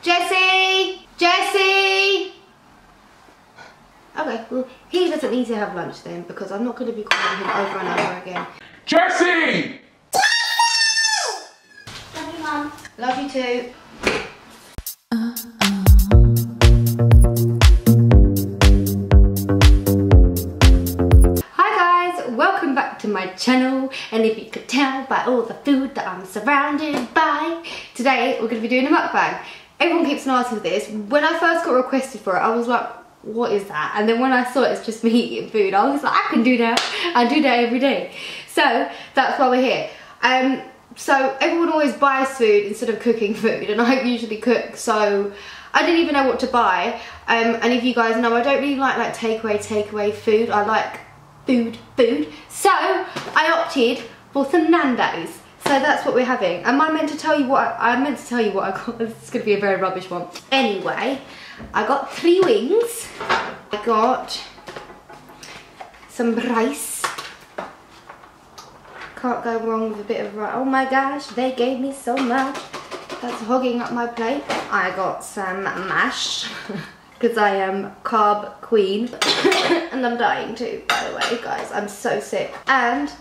Jesse! Jesse! Okay, well, he doesn't need to have lunch then, because I'm not going to be calling him over and over again. Jesse! Love you, Mum. Love you too. Hi guys, welcome back to my channel, and if you could tell by all the food that I'm surrounded by, today we're going to be doing a mukbang. Everyone keeps on asking this. When I first got requested for it, I was like, what is that? And then when I saw it's just me eating food, I was like, I can do that. I do that every day. So that's why we're here. So everyone always buys food instead of cooking food, and I usually cook, so I didn't even know what to buy. And if you guys know, I don't really like takeaway food. I like food. So I opted for some Nandos. So that's what we're having. Am I meant to tell you what I got? This is gonna be a very rubbish one. Anyway, I got 3 wings. I got some rice. Can't go wrong with a bit of rice. Oh my gosh, they gave me so much. That's hogging up my plate. I got some mash, because I am carb queen. And I'm dying too, by the way, guys. I'm so sick. And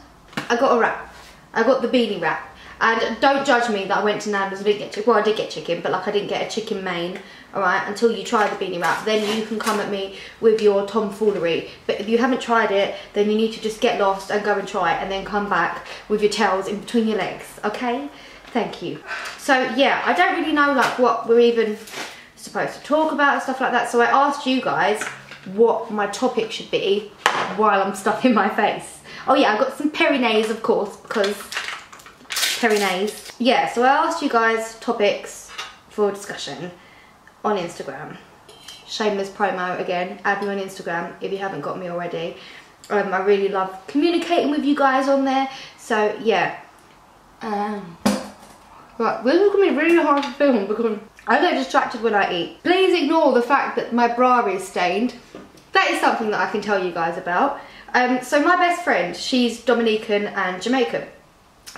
I got a wrap. I got the beanie wrap. And don't judge me that I went to Nandos and didn't get chicken. Well, I did get chicken, but like I didn't get a chicken main, alright, until you try the beanie wrap. Then you can come at me with your tomfoolery. But if you haven't tried it, then you need to just get lost and go and try it, and then come back with your tails in between your legs, okay? Thank you. So yeah, I don't really know like what we're even supposed to talk about and stuff like that. So I asked you guys what my topic should be while I'm stuffing my face. Oh yeah, I got some peri-nays, of course, because peri-nays. Yeah, so I asked you guys topics for discussion on Instagram. Shameless promo again. Add me on Instagram if you haven't got me already. I really love communicating with you guys on there. So yeah. Right, this is going to be really hard to film because I get distracted when I eat. Please ignore the fact that my bra is stained. That is something that I can tell you guys about. So my best friend, she's Dominican and Jamaican.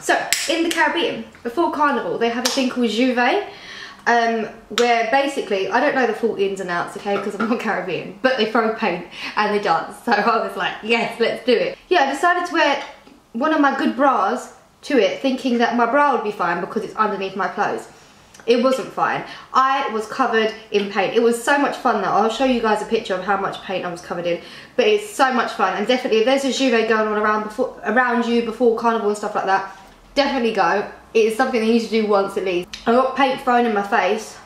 So in the Caribbean, before Carnival, they have a thing called Juve, where basically, I don't know the full ins and outs, okay, because I'm not Caribbean, but they throw paint and they dance. So I was like, yes, let's do it. Yeah, I decided to wear one of my good bras to it, thinking that my bra would be fine because it's underneath my clothes. It wasn't fine. I was covered in paint. It was so much fun though. I'll show you guys a picture of how much paint I was covered in. But it's so much fun, and definitely if there's a Juve going on around you before Carnival and stuff like that, definitely go. It is something that you need to do once at least. I got paint thrown in my face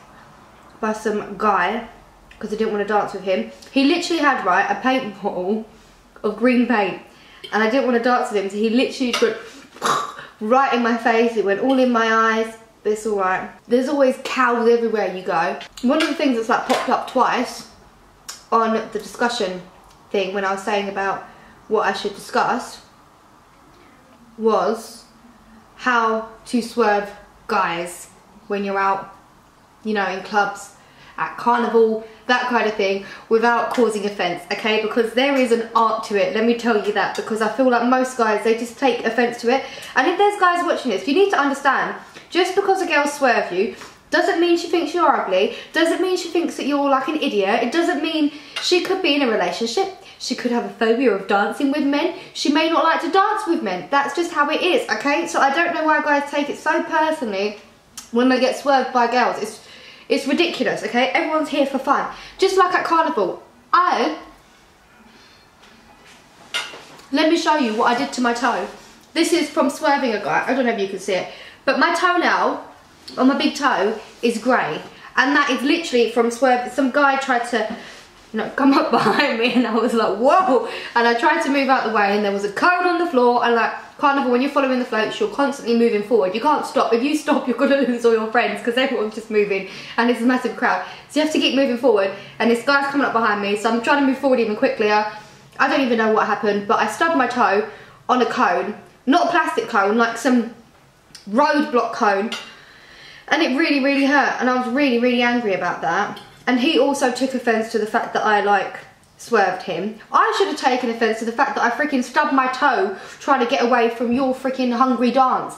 by some guy because I didn't want to dance with him. He literally had, right, a paint bottle of green paint, and I didn't want to dance with him, so he literally went right in my face. It went all in my eyes. But it's alright. There's always cows everywhere you go. One of the things that's like popped up twice on the discussion thing when I was saying about what I should discuss was how to swerve guys when you're out, you know, in clubs, at Carnival, that kind of thing, without causing offence, okay? Because there is an art to it, let me tell you that, because I feel like most guys, they just take offence to it. And if there's guys watching this, you need to understand, just because a girl swerves you, doesn't mean she thinks you're ugly, doesn't mean she thinks that you're like an idiot, it doesn't mean she could be in a relationship, she could have a phobia of dancing with men, she may not like to dance with men, that's just how it is, okay? So I don't know why guys take it so personally when they get swerved by girls. It's ridiculous, okay? Everyone's here for fun. Just like at Carnival. Let me show you what I did to my toe. This is from Swerving a guy. I don't know if you can see it. But my toenail on my big toe is grey. And that is literally from Swerve. Some guy tried to, you know, come up behind me, and I was like, whoa. And I tried to move out the way, and there was a cone on the floor. And like, Carnival, when you're following the floats, you're constantly moving forward. You can't stop. If you stop, you're going to lose all your friends because everyone's just moving and it's a massive crowd. So you have to keep moving forward, and this guy's coming up behind me, so I'm trying to move forward even quicker. I don't even know what happened, but I stubbed my toe on a cone. Not a plastic cone, like some roadblock cone. And it really, really hurt, and I was really, really angry about that. And he also took offence to the fact that I like swerved him. I should have taken offence to the fact that I freaking stubbed my toe trying to get away from your freaking hungry dance.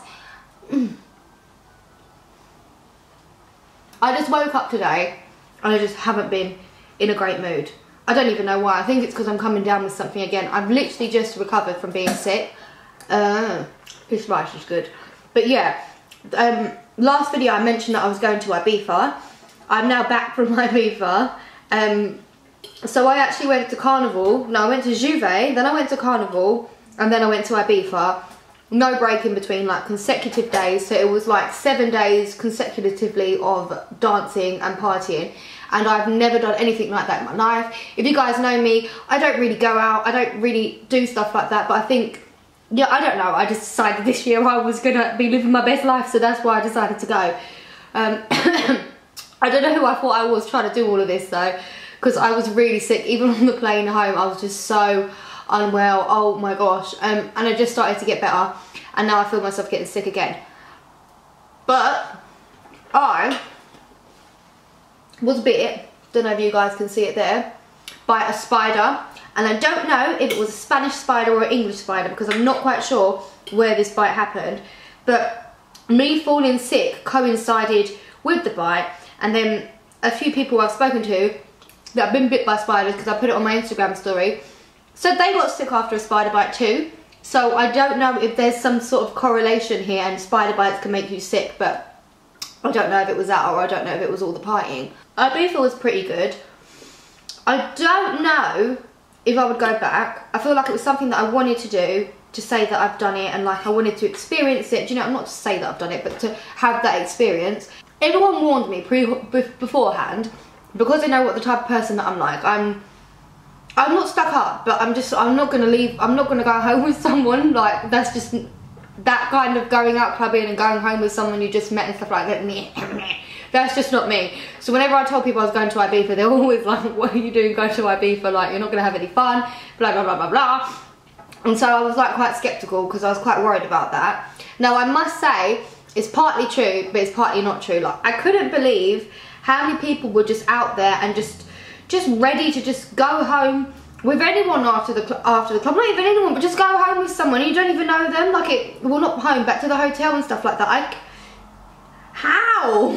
I just woke up today and I just haven't been in a great mood. I don't even know why. I think it's because I'm coming down with something again. I've literally just recovered from being sick. This rice is good. But yeah, last video I mentioned that I was going to Ibiza. I'm now back from Ibiza. So I actually went to Carnival. No, I went to Juve, then I went to Carnival, and then I went to Ibiza. No break in between, like consecutive days. So it was like 7 days consecutively of dancing and partying. And I've never done anything like that in my life. If you guys know me, I don't really go out. I don't really do stuff like that. But I think, yeah, I don't know. I just decided this year I was going to be living my best life. So that's why I decided to go. I don't know who I thought I was trying to do all of this though. Because I was really sick. Even on the plane home, I was just so unwell. Oh my gosh. And I just started to get better. And now I feel myself getting sick again. But I was bit, don't know if you guys can see it there, by a spider. And I don't know if it was a Spanish spider or an English spider because I'm not quite sure where this bite happened. But me falling sick coincided with the bite. And then a few people I've spoken to that have been bit by spiders, because I put it on my Instagram story, so they got sick after a spider bite too. So I don't know if there's some sort of correlation here and spider bites can make you sick, but I don't know if it was that or I don't know if it was all the partying. Ibiza was pretty good. I don't know if I would go back. I feel like it was something that I wanted to do, to say that I've done it, and like I wanted to experience it. Do you know, not to say that I've done it, but to have that experience. Everyone warned me beforehand, because they know what the type of person that I'm like. I'm not stuck up, but I'm not gonna leave. I'm not gonna go home with someone like that's just that kind of going out clubbing and going home with someone you just met and stuff like that. That's just not me. So whenever I told people I was going to Ibiza, they're always like, "What are you doing going to Ibiza? Like you're not gonna have any fun." Blah blah blah blah blah. And so I was like quite skeptical because I was quite worried about that. Now I must say it's partly true, but it's partly not true. Like I couldn't believe how many people were just out there and just ready to just go home with anyone after the club. Not even anyone, but just go home with someone you don't even know them. Like well, not home, back to the hotel and stuff like that. How?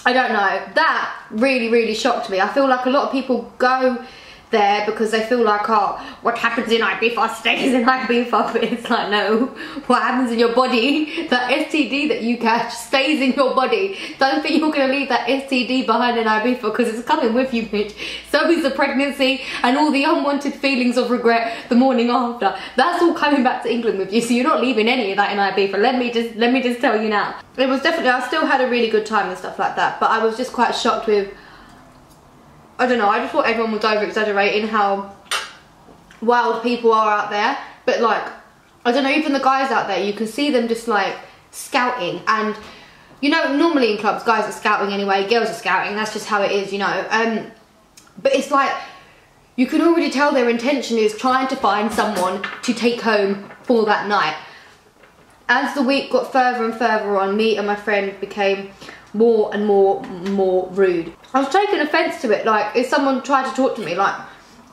I don't know. That really shocked me. I feel like a lot of people go there because they feel like, oh, what happens in Ibiza stays in Ibiza. But it's like, no, what happens in your body, that STD that you catch stays in your body. Don't think you're going to leave that STD behind in Ibiza, because it's coming with you, bitch. So is the pregnancy and all the unwanted feelings of regret the morning after. That's all coming back to England with you, so you're not leaving any of that in Ibiza. Let me just tell you now. It was definitely, I still had a really good time and stuff like that, but I was just quite shocked with, I don't know, I just thought everyone was over exaggerating how wild people are out there. But like, I don't know, even the guys out there, you can see them just like scouting. And you know, normally in clubs, guys are scouting anyway, girls are scouting, that's just how it is, you know. But it's like, you can already tell their intention is trying to find someone to take home for that night. As the week got further and further on, me and my friend became more and more rude. I was taking offence to it. Like, if someone tried to talk to me, like,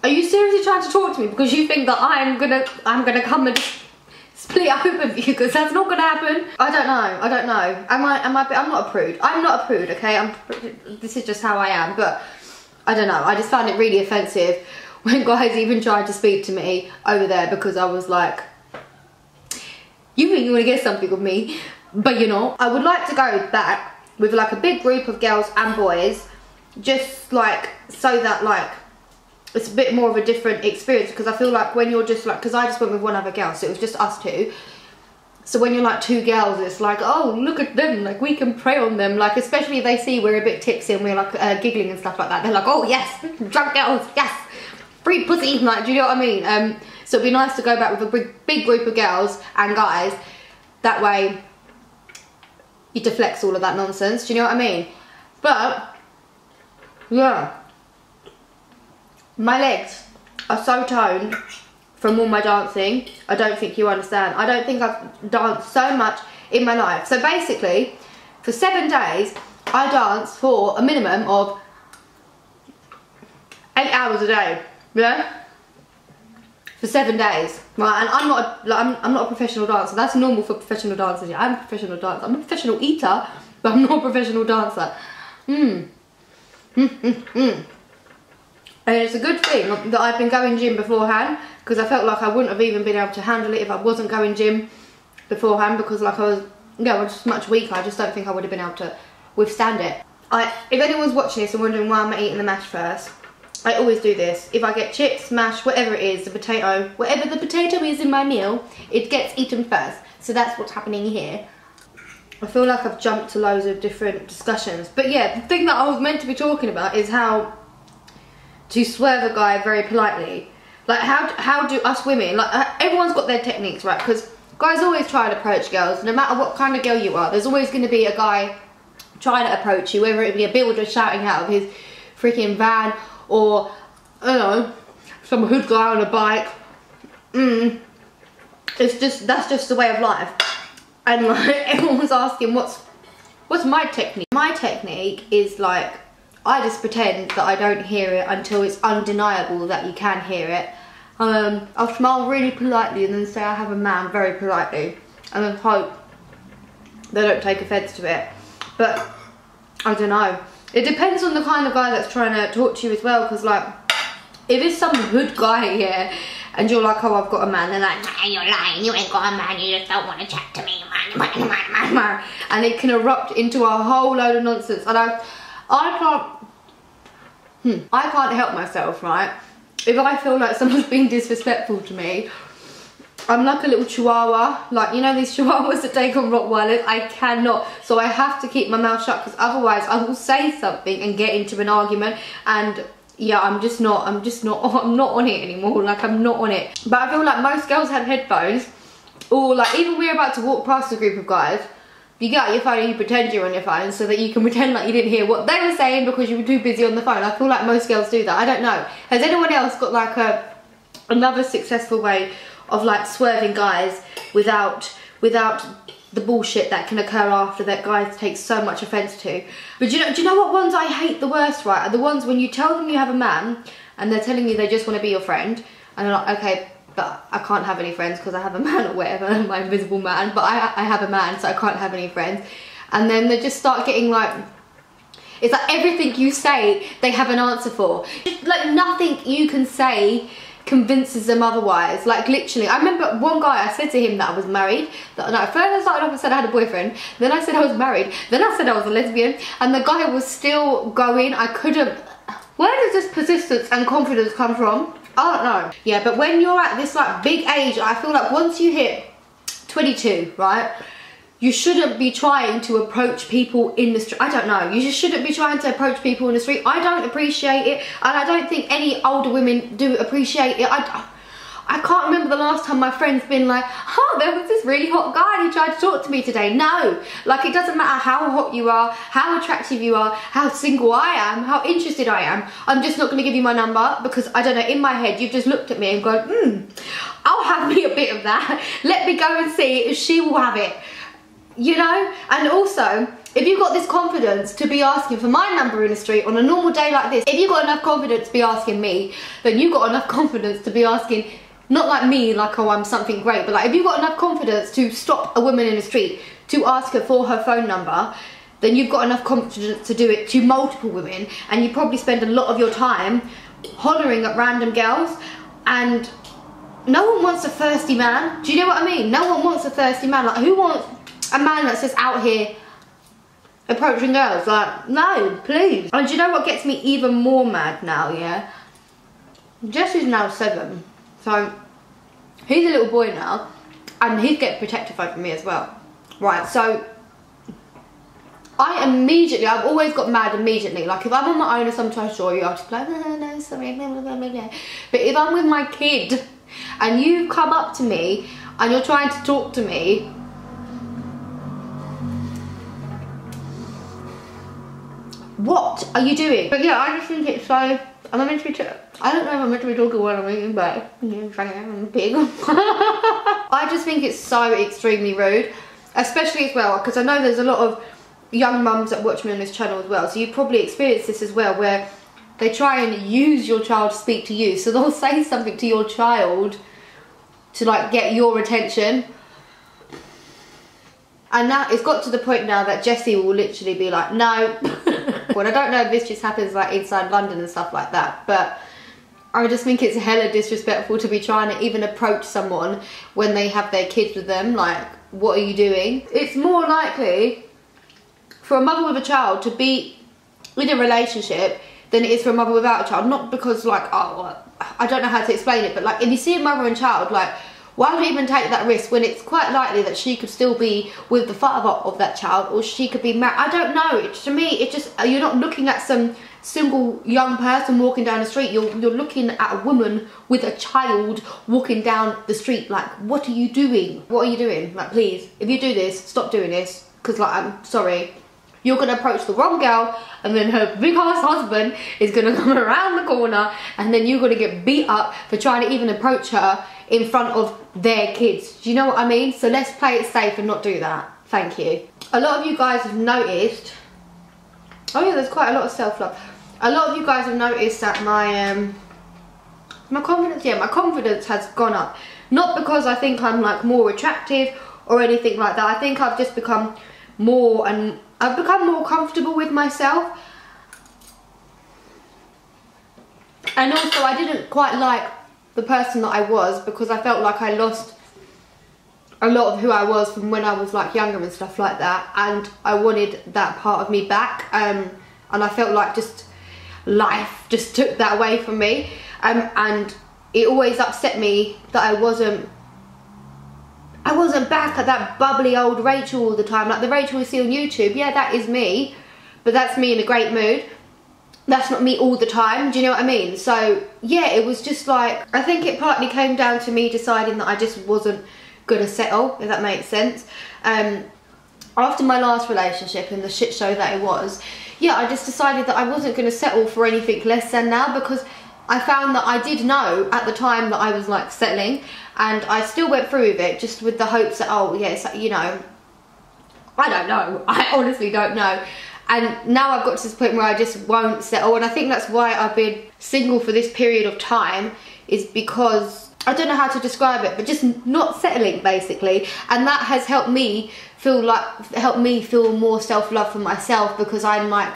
are you seriously trying to talk to me because you think that I'm gonna come and split up with you? Because that's not gonna happen. I don't know. I'm not a prude. I'm not a prude, okay? This is just how I am. But I don't know. I just found it really offensive when guys even tried to speak to me over there, because I was like, you think you want to get something with me, but you're not. I would like to go back with like a big group of girls and boys, just like so that like it's a bit more of a different experience, because I feel like when you're just like, because I just went with one other girl, so it was just us two. So when you're like two girls, it's like, oh, look at them, like we can prey on them, like especially if they see we're a bit tipsy and we're like giggling and stuff like that, they're like, oh yes, drunk girls, yes, free pussy, like, do you know what I mean? So it'd be nice to go back with a big group of girls and guys, that way it deflects all of that nonsense, do you know what I mean? But yeah, my legs are so toned from all my dancing. I don't think you understand. I don't think I've danced so much in my life. So basically, for 7 days, I danced for a minimum of 8 hours a day. Yeah? for 7 days, right? And I'm not a professional dancer. That's normal for professional dancers. Yeah, I'm a professional dancer. I'm a professional eater, but I'm not a professional dancer. And it's a good thing that I've been going gym beforehand, because I felt like I wouldn't have even been able to handle it if I wasn't going gym beforehand, because like I was, yeah, I was just much weaker. I just don't think I would have been able to withstand it. If anyone's watching this and wondering why I'm eating the mash first, I always do this. If I get chips, mash, whatever it is, the potato, whatever the potato is in my meal, it gets eaten first. So that's what's happening here. I feel like I've jumped to loads of different discussions. But yeah, the thing that I was meant to be talking about is how to swerve a guy very politely. Like how do us women, like everyone's got their techniques, right? Because guys always try and approach girls. No matter what kind of girl you are, there's always going to be a guy trying to approach you, whether it be a builder shouting out of his freaking van, or I don't know, some hood guy on a bike. It's just, that's just the way of life. And like everyone was asking what's my technique. My technique is like, I just pretend that I don't hear it until it's undeniable that you can hear it. I'll smile really politely and then say I have a man very politely, and then hope they don't take offence to it. But I don't know. It depends on the kind of guy that's trying to talk to you as well, because like, if it's some hood guy here and you're like, oh, I've got a man, they're like, nah, you're lying, you ain't got a man, you just don't want to chat to me, man. And it can erupt into a whole load of nonsense. And I can't help myself, right? If I feel like someone's being disrespectful to me, I'm like a little chihuahua, like, you know these chihuahuas that take on Rottweilers? I cannot. So I have to keep my mouth shut, because otherwise I will say something and get into an argument, and yeah, I'm not on it anymore. Like, I'm not on it. But I feel like most girls have headphones, or like, even we're about to walk past a group of guys, you get out your phone and you pretend you're on your phone so that you can pretend like you didn't hear what they were saying because you were too busy on the phone. I feel like most girls do that. I don't know. Has anyone else got like another successful way of like swerving guys without the bullshit that can occur after that guys take so much offence to? But do you know what ones I hate the worst, right? Are the ones when you tell them you have a man and they're telling you they just want to be your friend, and they're like, okay, but I can't have any friends because I have a man or whatever, my invisible man, but I have a man, so I can't have any friends. And then they just start getting like, it's like everything you say they have an answer for. Like nothing you can say convinces them otherwise. Like literally, I remember one guy, I said to him that I was married. No, first I started off and said I had a boyfriend, then I said I was married, then I said I was a lesbian, and the guy was still going. I couldn't, where does this persistence and confidence come from? I don't know. Yeah, but when you're at this like big age, I feel like once you hit 22, right, you shouldn't be trying to approach people in the street. I don't know. You just shouldn't be trying to approach people in the street. I don't appreciate it, and I don't think any older women do appreciate it. I can't remember the last time my friend's been like, oh, there was this really hot guy and he tried to talk to me today. No, like it doesn't matter how hot you are, how attractive you are, how single I am, how interested I am. I'm just not going to give you my number because, I don't know, in my head you've just looked at me and gone, I'll have me a bit of that. Let me go and see if she will have it. You know? And also, if you've got this confidence to be asking for my number in the street on a normal day like this, if you've got enough confidence to be asking me, then you've got enough confidence to be asking, not like me, like, oh, I'm something great, but like if you've got enough confidence to stop a woman in the street to ask her for her phone number, then you've got enough confidence to do it to multiple women, and you probably spend a lot of your time hollering at random girls. And no one wants a thirsty man. Do you know what I mean? No one wants a thirsty man. Like, who wants a man that's just out here approaching girls? Like, no, please. And do you know what gets me even more mad now, yeah? Jess is now 7. So, he's a little boy now, and he's getting protective over me as well. Right, so, I've always got mad immediately. Like, if I'm on my own or sometimes story, I'll just be like, no, sorry, blah, blah, blah, blah. But if I'm with my kid, and you come up to me, and you're trying to talk to me, what are you doing? But yeah, I just think it's so, am I meant to be, I don't know if I'm meant to be talking while I'm eating, but I'm big. I just think it's so extremely rude, especially as well, because I know there's a lot of young mums that watch me on this channel as well, so you've probably experienced this as well, where they try and use your child to speak to you. So they'll say something to your child to like get your attention. And now it's got to the point now that Jessie will literally be like, no. Well, I don't know if this just happens like inside London and stuff like that, but I just think it's hella disrespectful to be trying to even approach someone when they have their kids with them. Like, what are you doing? It's more likely for a mother with a child to be in a relationship than it is for a mother without a child. Not because like, oh, I don't know how to explain it, but like if you see a mother and child, like, why would you even take that risk when it's quite likely that she could still be with the father of that child, or she could be married? I don't know. To me, it just, you're not looking at some single young person walking down the street. You're looking at a woman with a child walking down the street. Like, what are you doing? What are you doing? Like, please, if you do this, stop doing this. Because, like, I'm sorry. You're going to approach the wrong girl, and then her big ass husband is going to come around the corner, and then you're going to get beat up for trying to even approach her in front of their kids. Do you know what I mean? So let's play it safe and not do that. Thank you. A lot of you guys have noticed, oh yeah, there's quite a lot of self-love. A lot of you guys have noticed that my confidence, yeah, my confidence has gone up. Not because I think I'm like more attractive or anything like that. I think I've just become more, and I've become more comfortable with myself. And also I didn't quite like the person that I was, because I felt like I lost a lot of who I was from when I was like younger and stuff like that, and I wanted that part of me back, and I felt like just life just took that away from me, and it always upset me that I wasn't back at that bubbly old Rachel all the time. Like the Rachel we see on YouTube, yeah, that is me, but that's me in a great mood. That's not me all the time, do you know what I mean? So yeah, it was just like, I think it partly came down to me deciding that I just wasn't gonna settle, if that makes sense. After my last relationship and the shit show that it was, yeah, I just decided that I wasn't gonna settle for anything less than now, because I found that I did know at the time that I was like settling, and I still went through with it just with the hopes that, oh yes, you know, I don't know, I honestly don't know. And now I've got to this point where I just won't settle, and I think that's why I've been single for this period of time, is because I don't know how to describe it, but just not settling basically. And that has helped me feel more self-love for myself, because I'm like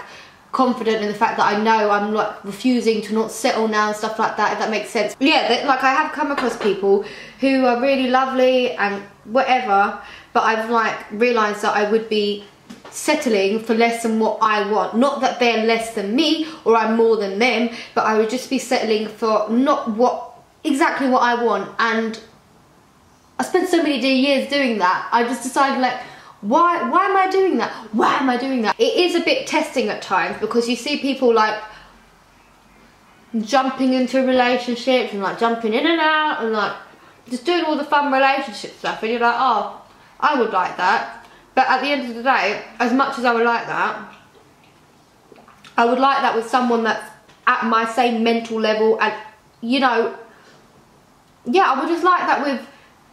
confident in the fact that I know I'm like refusing to not settle now and stuff like that, if that makes sense. Yeah, like I have come across people who are really lovely and whatever, but I've like realised that I would be settling for less than what I want. Not that they're less than me or I'm more than them, but I would just be settling for not exactly what I want. And I spent so many years doing that. I just decided, like, why am I doing that? Why am I doing that? It is a bit testing at times, because you see people like jumping into relationships and like jumping in and out and like just doing all the fun relationship stuff, and you're like, oh, I would like that. But at the end of the day, as much as I would like that with someone that's at my same mental level, and you know, yeah, I would just like that with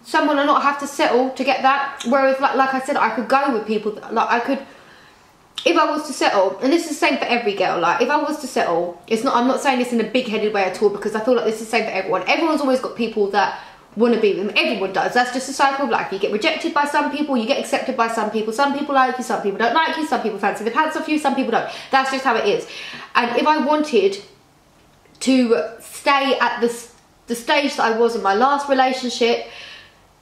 someone and not have to settle to get that. Whereas like I said, I could go with people that, like, I could, if I was to settle, and this is the same for every girl, like if I was to settle, I'm not saying this in a big-headed way at all, because I feel like this is the same for everyone. Everyone's always got people that want to be with them. Everyone does. That's just a cycle of life. You get rejected by some people, you get accepted by some people like you, some people don't like you, some people fancy the pants off you, some people don't. That's just how it is. And if I wanted to stay at the stage that I was in my last relationship,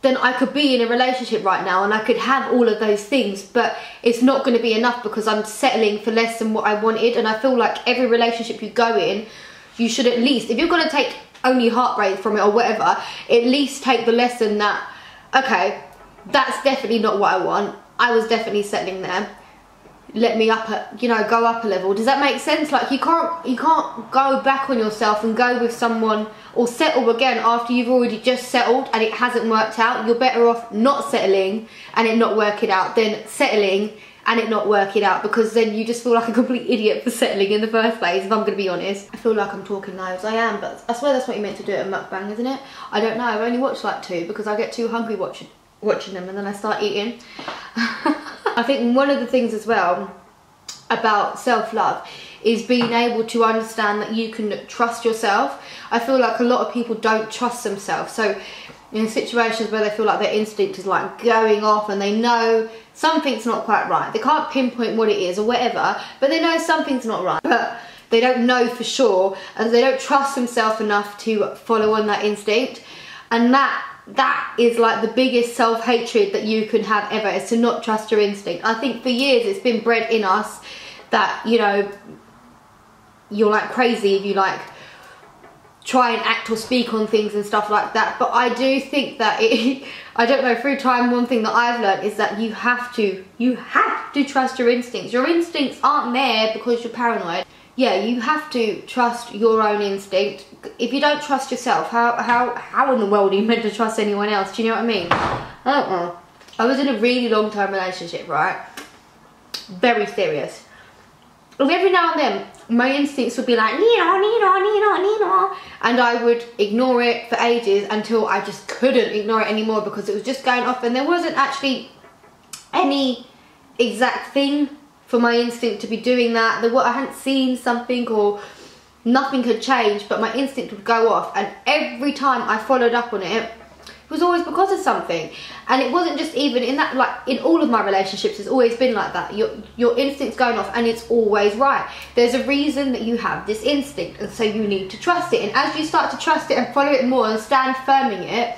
then I could be in a relationship right now and I could have all of those things, but it's not going to be enough because I'm settling for less than what I wanted. And I feel like every relationship you go in, you should at least, if you're going to take only heartbreak from it or whatever, at least take the lesson that, okay, that's definitely not what I want. I was definitely settling there. Let me up a, you know, go up a level. Does that make sense? Like you can't go back on yourself and go with someone or settle again after you've already just settled and it hasn't worked out. You're better off not settling and it not working out than settling and it not working out, because then you just feel like a complete idiot for settling in the first place, if I'm going to be honest. I feel like I'm talking knives. I am, but I swear that's what you meant to do at a mukbang, isn't it? I don't know. I've only watched like 2 because I get too hungry watching them and then I start eating. I think one of the things as well about self-love is being able to understand that you can trust yourself. I feel like a lot of people don't trust themselves. So in situations where they feel like their instinct is like going off and they know something's not quite right. They can't pinpoint what it is or whatever, but they know something's not right. But they don't know for sure, and they don't trust themselves enough to follow on that instinct. And that is like the biggest self-hatred that you can have ever, is to not trust your instinct. I think for years it's been bred in us that, you know, you're like crazy if you like try and act or speak on things and stuff like that. But I do think that I don't know, through time, one thing that I've learned is that you have to trust your instincts. Your instincts aren't there because you're paranoid. Yeah, you have to trust your own instinct. If you don't trust yourself, how in the world are you meant to trust anyone else? Do you know what I mean? I don't know. I was in a really long-term relationship, right? Very serious. And every now and then, my instincts would be like, Nina, Nina, Nina, Nina. And I would ignore it for ages until I just couldn't ignore it anymore because it was just going off, and there wasn't actually any exact thing for my instinct to be doing that. I hadn't seen something or nothing had changed, but my instinct would go off, and every time I followed up on it, it was always because of something. And it wasn't just even in that, like in all of my relationships, it's always been like that. Your instinct's going off and it's always right. There's a reason that you have this instinct, and so you need to trust it. And as you start to trust it and follow it more and stand firm in it,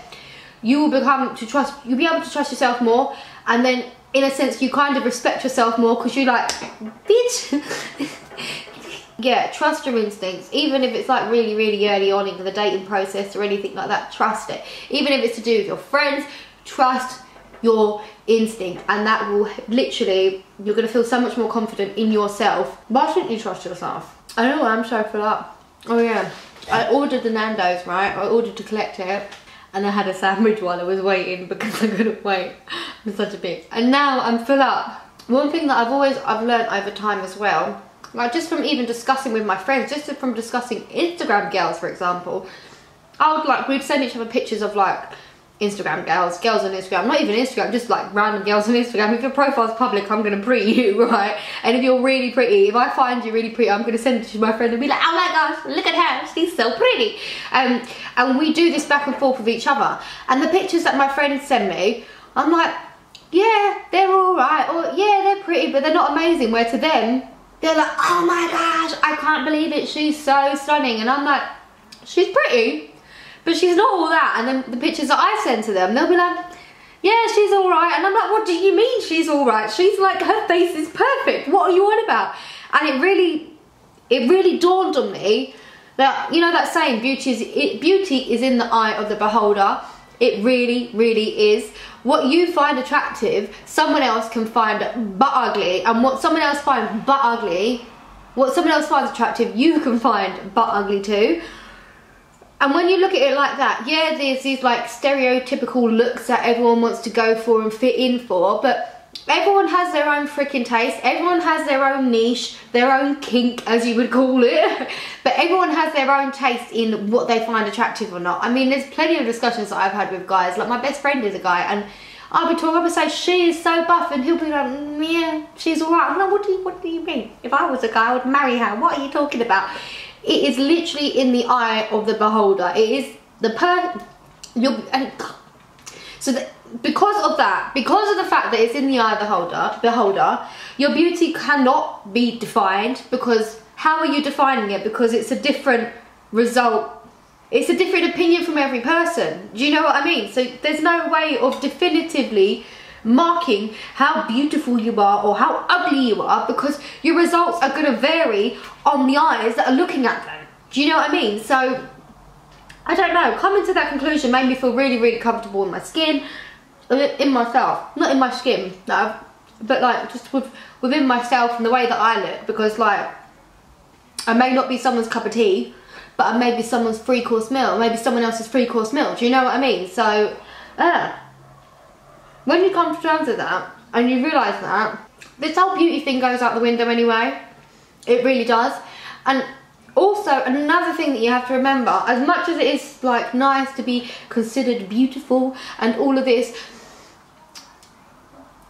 you'll be able to trust yourself more, and then in a sense you kind of respect yourself more because you're like, bitch. Yeah, trust your instincts, even if it's like really, really early on in the dating process or anything like that. Trust it. Even if it's to do with your friends, trust your instinct, and that will literally, you're going to feel so much more confident in yourself. Why shouldn't you trust yourself? I don't know why I'm so full up. Oh yeah, I ordered the Nandos, right? I ordered to collect it, and I had a sandwich while I was waiting because I couldn't wait. I'm such a bitch. And now I'm full up. One thing that I've learned over time as well, like just from even discussing with my friends, just from discussing Instagram girls, for example, we'd send each other pictures of like Instagram girls on Instagram, not even Instagram, just like random girls on Instagram. If your profile's public, I'm gonna pre you, right? And if you're really pretty, if I find you really pretty, I'm gonna send it to my friend and be like, oh my gosh, look at her, she's so pretty. And we do this back and forth with each other. And the pictures that my friends send me, I'm like, yeah, they're all right, or yeah, they're pretty, but they're not amazing. Where to them, they're like, oh my gosh, I can't believe it, she's so stunning. And I'm like, she's pretty, but she's not all that. And then the pictures that I send to them, they'll be like, yeah, she's all right. And I'm like, what do you mean she's all right? She's like, her face is perfect. What are you on about? And it really dawned on me that, you know that saying, beauty is in the eye of the beholder. It really, really is. What you find attractive, someone else can find but ugly. And what someone else finds but ugly, what someone else finds attractive, you can find but ugly too. And when you look at it like that, yeah, there's these like stereotypical looks that everyone wants to go for and fit in for, but everyone has their own freaking taste. Everyone has their own niche, their own kink, as you would call it. But everyone has their own taste in what they find attractive or not. I mean, there's plenty of discussions that I've had with guys. Like my best friend is a guy, and I would say, she is so buff, and he'll be like, yeah, she's alright. I'm like, what do you mean? If I was a guy, I would marry her. What are you talking about? It is literally in the eye of the beholder. It is because of the fact that it's in the eye of the beholder, your beauty cannot be defined, because how are you defining it? Because it's a different result. It's a different opinion from every person. Do you know what I mean? So there's no way of definitively marking how beautiful you are or how ugly you are, because your results are going to vary on the eyes that are looking at them. Do you know what I mean? So I don't know, coming to that conclusion made me feel really, really comfortable in my skin, in myself, not in my skin, no, but like just within myself and the way that I look, because like I may not be someone's cup of tea, but I may be someone's 3-course meal, maybe someone else's 3-course meal. Do you know what I mean? So when you come to terms with that and you realise that, this whole beauty thing goes out the window anyway. It really does. And also another thing that you have to remember, as much as it is like nice to be considered beautiful and all of this,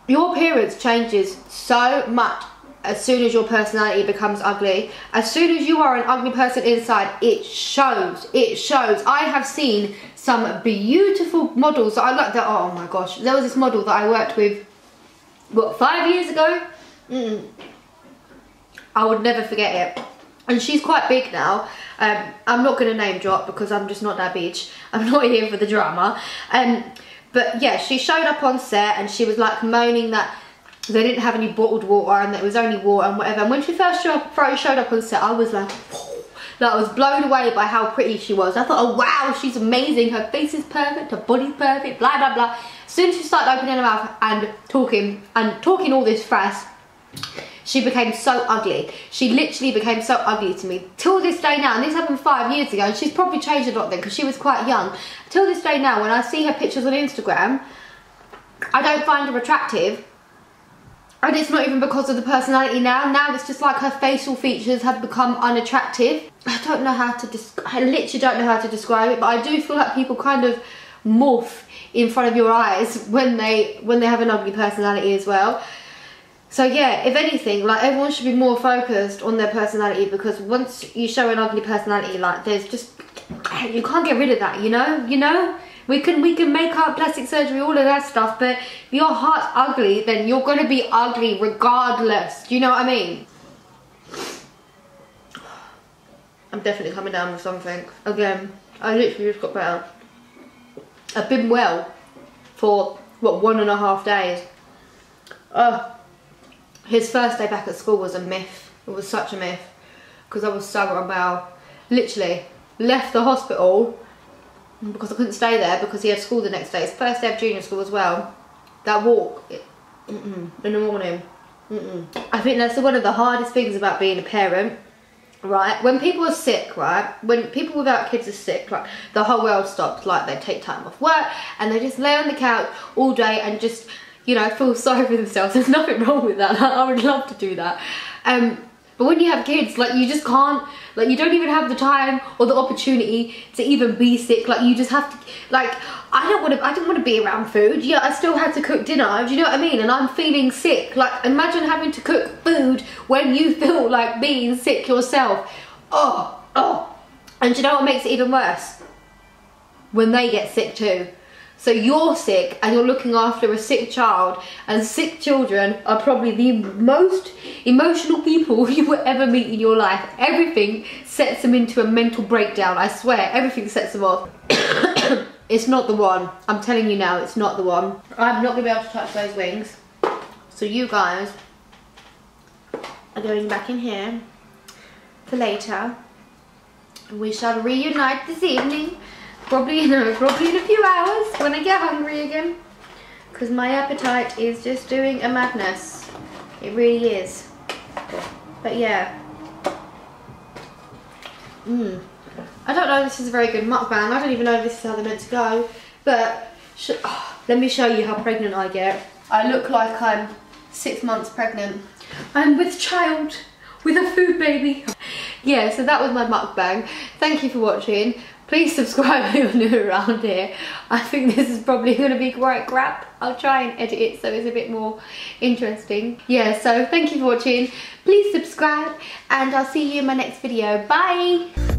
your appearance changes so much as soon as your personality becomes ugly. As soon as you are an ugly person inside, it shows. It shows. I have seen some beautiful models that I like that, oh my gosh. There was this model that I worked with, what, 5 years ago? I would never forget it. And she's quite big now. I'm not going to name drop because I'm just not that bitch. I'm not here for the drama. But yeah, she showed up on set and she was like moaning that they didn't have any bottled water and that it was only water and whatever. And when she first showed up on set, I was like, whoa. Like, I was blown away by how pretty she was. I thought, oh wow, she's amazing. Her face is perfect, her body's perfect, blah, blah, blah. As soon as she started opening her mouth and talking all this fast, she became so ugly. She literally became so ugly to me. Till this day now, and this happened 5 years ago, and she's probably changed a lot then because she was quite young. Till this day now, when I see her pictures on Instagram, I don't find her attractive. And it's not even because of the personality now. Now it's just like her facial features have become unattractive. I don't know how to I literally don't know how to describe it, but I do feel like people kind of morph in front of your eyes when they have an ugly personality as well. So yeah, if anything, like, everyone should be more focused on their personality, because once you show an ugly personality, like, there's just, you can't get rid of that, you know? We can make up, plastic surgery, all of that stuff, but if your heart's ugly, then you're gonna be ugly regardless. Do you know what I mean? I'm definitely coming down with something. Again, I literally just got better. I've been well for, what, 1.5 days. His first day back at school was a myth. It was such a myth. Because I was so unwell. Literally, left the hospital because I couldn't stay there because he had school the next day. His first day of junior school as well. That walk in the morning. I think that's one of the hardest things about being a parent, right? When people are sick, right? When people without kids are sick, like, the whole world stops. Like, they take time off work and they just lay on the couch all day and just, you know, feel sorry for themselves. There's nothing wrong with that. I would love to do that. But when you have kids, like, you just can't, like, you don't even have the time or the opportunity to even be sick. Like, you just have to, like, I didn't want to be around food. Yeah, I still had to cook dinner. Do you know what I mean? And I'm feeling sick. Like, imagine having to cook food when you feel like being sick yourself. Oh. And do you know what makes it even worse? When they get sick too. So you're sick and you're looking after a sick child, and sick children are probably the most emotional people you will ever meet in your life. Everything sets them into a mental breakdown, I swear. Everything sets them off. It's not the one. I'm telling you now, it's not the one. I'm not going to be able to touch those wings. So you guys are going back in here for later. We shall reunite this evening. Probably in a few hours when I get hungry again, because my appetite is just doing a madness. It really is. But yeah. I don't know if this is a very good mukbang. I don't even know if this is how they're meant to go. But let me show you how pregnant I get. I look like I'm 6 months pregnant. I'm with child, with a food baby. Yeah, so that was my mukbang. Thank you for watching. Please subscribe if you're new around here. I think this is probably going to be quite crap. I'll try and edit it so it's a bit more interesting. Yeah, so thank you for watching. Please subscribe and I'll see you in my next video. Bye!